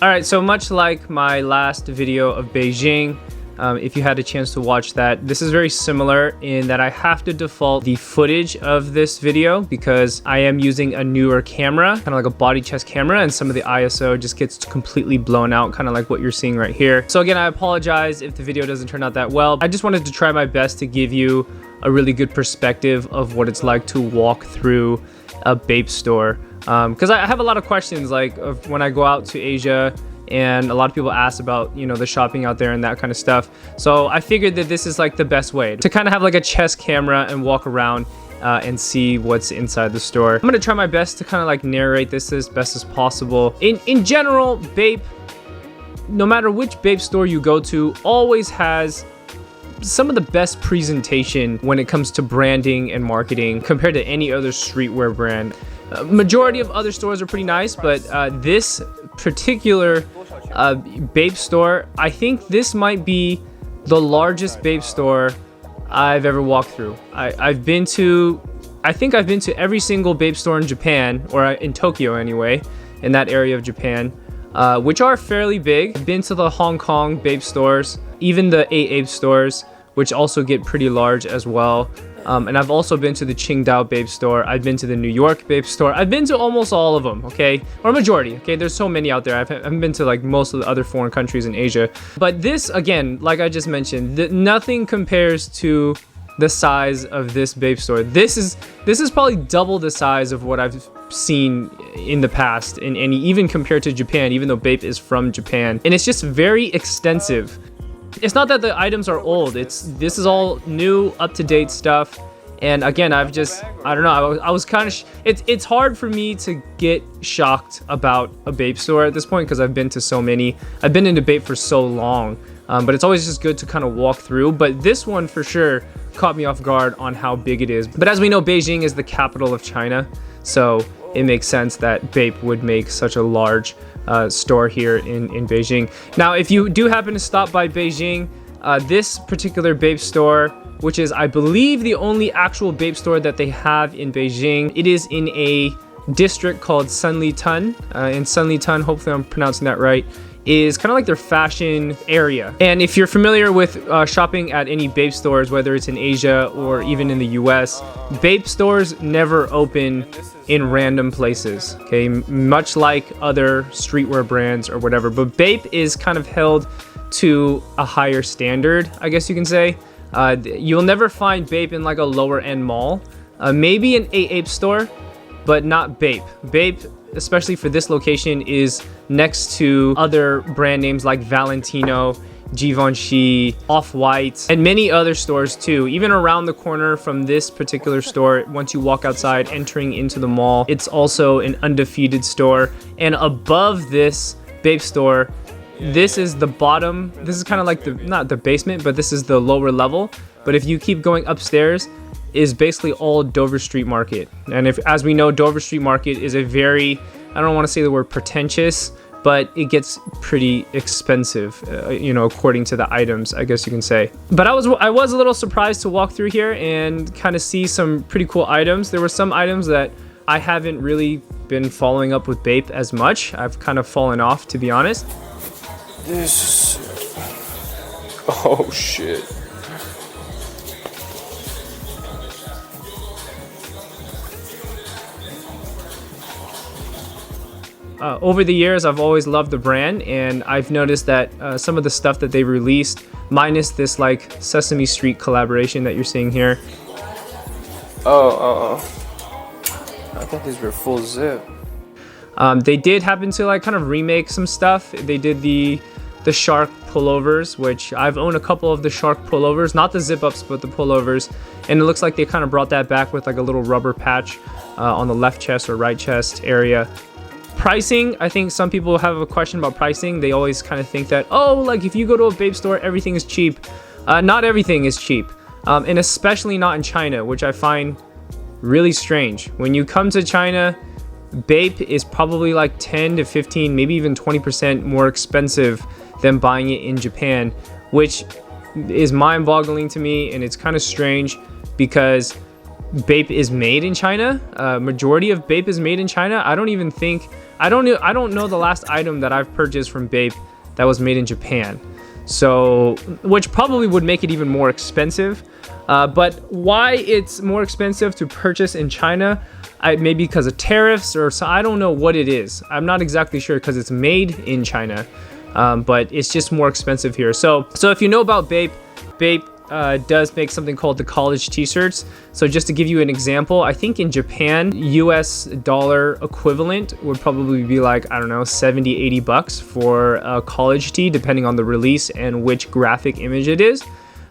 Alright, so much like my last video of Beijing, if you had a chance to watch that, this is very similar in that I have to default the footage of this video because I am using a newer camera, kind of like a body chest camera, and some of the ISO just gets completely blown out, kind of like what you're seeing right here. So again, I apologize if the video doesn't turn out that well. I just wanted to try my best to give you a really good perspective of what it's like to walk through a Bape store. Because I have a lot of questions, like when I go out to Asia, and a lot of people ask about, you know, the shopping out there and that kind of stuff. So I figured that this is like the best way to kind of have like a chest camera and walk around and see what's inside the store. I'm gonna try my best to kind of like narrate this as best as possible. In general, Bape, no matter which Bape store you go to, always has some of the best presentation when it comes to branding and marketing compared to any other streetwear brand. Majority of other stores are pretty nice, but this particular Bape store, I think this might be the largest Bape store I've ever walked through. I think I've been to every single Bape store in Japan, or in Tokyo anyway, in that area of Japan, which are fairly big. I've been to the Hong Kong Bape stores, even the Ape stores, which also get pretty large as well. And I've also been to the Qingdao Bape store. I've been to the New York Bape store. I've been to almost all of them, okay? Or majority, okay? There's so many out there. I haven't been to like most of the other foreign countries in Asia. But this, again, like I just mentioned, nothing compares to the size of this Bape store. This is probably double the size of what I've seen in the past, and even compared to Japan, even though Bape is from Japan. And it's just very extensive. It's not that the items are old, this is all new, up-to-date stuff. And again, I don't know, I was kind of it's hard for me to get shocked about a Bape store at this point because I've been to so many. I've been into Bape for so long, but it's always just good to kind of walk through. But this one for sure caught me off guard on how big it is. But as we know, Beijing is the capital of China, so it makes sense that Bape would make such a large store here in Beijing. Now, if you do happen to stop by Beijing, this particular Bape store, which is, I believe, the only actual Bape store that they have in Beijing, it is in a district called Sanlitun. In Sanlitun, hopefully I'm pronouncing that right, is kind of like their fashion area. And if you're familiar with shopping at any Bape stores, whether it's in Asia or even in the US, Bape stores never open in random places, okay? Much like other streetwear brands or whatever. But Bape is kind of held to a higher standard, I guess you can say. You'll never find Bape in like a lower end mall. Maybe an Ape store, but not Bape. Bape, especially for this location, is next to other brand names like Valentino, Givenchy, Off-White, and many other stores too. Even around the corner from this particular store, once you walk outside entering into the mall, it's also an Undefeated store. And above this Bape store, this is the bottom. This is kind of like not the basement, but this is the lower level. But if you keep going upstairs, is basically all Dover Street Market. And as we know, Dover Street Market is a very, I don't want to say the word pretentious, but it gets pretty expensive, you know, according to the items, I guess you can say. But I was a little surprised to walk through here and kind of see some pretty cool items. There were some items that I haven't really been following up with Bape as much. I've kind of fallen off, to be honest. This, oh shit. Over the years, I've always loved the brand, and I've noticed that some of the stuff that they released, minus this like Sesame Street collaboration that you're seeing here. Oh, I thought these were full zip. They did happen to like kind of remake some stuff. They did the shark pullovers, which I've owned a couple of the shark pullovers, not the zip ups, but the pullovers. And it looks like they kind of brought that back with like a little rubber patch on the left chest or right chest area. Pricing, I think some people have a question about pricing. They always kind of think that, oh, like if you go to a Bape store, everything is cheap. Not everything is cheap. And especially not in China, which I find really strange. When you come to China, Bape is probably like 10 to 15, maybe even 20% more expensive than buying it in Japan, which is mind-boggling to me, and it's kind of strange because Bape is made in China. Majority of Bape is made in China. I don't even think I don't know the last item that I've purchased from Bape that was made in Japan. So, which probably would make it even more expensive. But why it's more expensive to purchase in China, maybe because of tariffs or so, I don't know what it is. I'm not exactly sure because it's made in China, but it's just more expensive here. So if you know about Bape, Bape does make something called the college t-shirts. So just to give you an example, I think in Japan, US dollar equivalent would probably be like, I don't know, 70, 80 bucks for a college tee, depending on the release and which graphic image it is.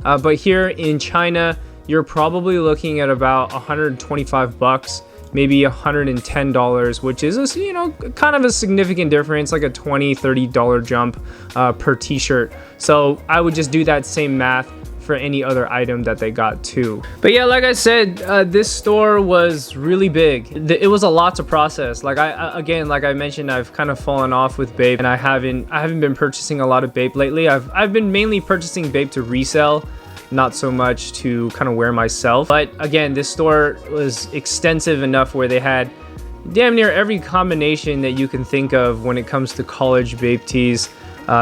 But here in China, you're probably looking at about 125 bucks, maybe $110, which is, you know, kind of a significant difference, like a $20, $30 jump per t-shirt. So I would just do that same math for any other item that they got too. But yeah, like I said, this store was really big. It was a lot to process. Like I mentioned, I've kind of fallen off with Bape, and I haven't been purchasing a lot of Bape lately. I've been mainly purchasing Bape to resell, not so much to kind of wear myself. But again, this store was extensive enough where they had damn near every combination that you can think of when it comes to college Bape tees.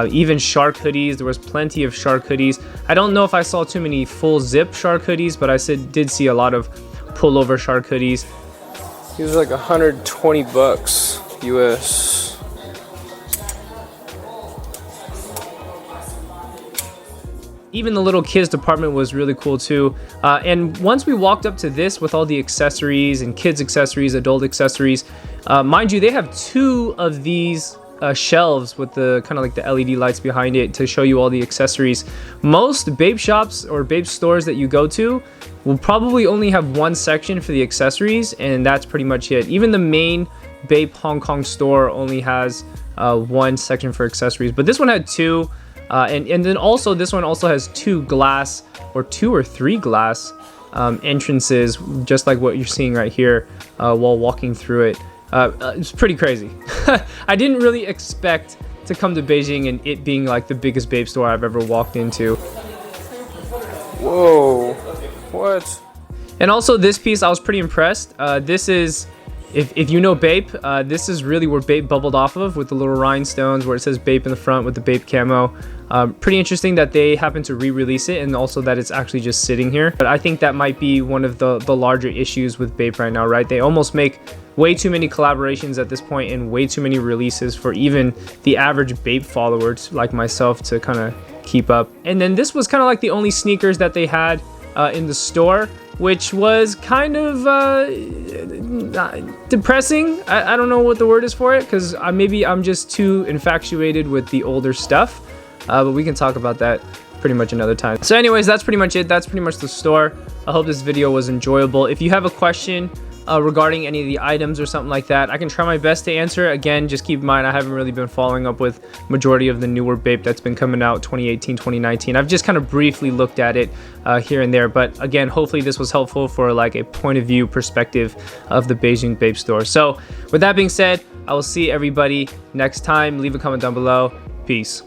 Even shark hoodies, there was plenty of shark hoodies. I don't know if I saw too many full zip shark hoodies, but I did see a lot of pullover shark hoodies. These are like 120 bucks US. Even the little kids department was really cool too. And once we walked up to this with all the accessories and kids accessories, adult accessories, mind you, they have two of these shelves with the kind of like the LED lights behind it to show you all the accessories. Most Bape shops or Bape stores that you go to will probably only have one section for the accessories, and that's pretty much it. Even the main Bape Hong Kong store only has one section for accessories, but this one had two. And then also this one also has two or three glass entrances, just like what you're seeing right here while walking through it. It's pretty crazy. I didn't really expect to come to Beijing and it being like the biggest Bape store I've ever walked into. Whoa, what? And also this piece, I was pretty impressed. This is, if you know Bape, this is really where Bape bubbled off of, with the little rhinestones where it says Bape in the front with the Bape camo. Pretty interesting that they happen to re-release it, and also that it's actually just sitting here. But I think that might be one of the larger issues with Bape right now, right? They almost make way too many collaborations at this point and way too many releases for even the average Bape followers like myself to kind of keep up. And then this was kind of like the only sneakers that they had in the store, which was kind of depressing. I don't know what the word is for it, because maybe I'm just too infatuated with the older stuff, but we can talk about that pretty much another time. So anyways, that's pretty much it. That's pretty much the store. I hope this video was enjoyable. If you have a question regarding any of the items or something like that, I can try my best to answer. Again, just keep in mind, I haven't really been following up with majority of the newer Bape that's been coming out 2018, 2019. I've just kind of briefly looked at it here and there. But again, hopefully this was helpful for like a point of view perspective of the Beijing Bape store. So with that being said, I will see everybody next time. Leave a comment down below. Peace.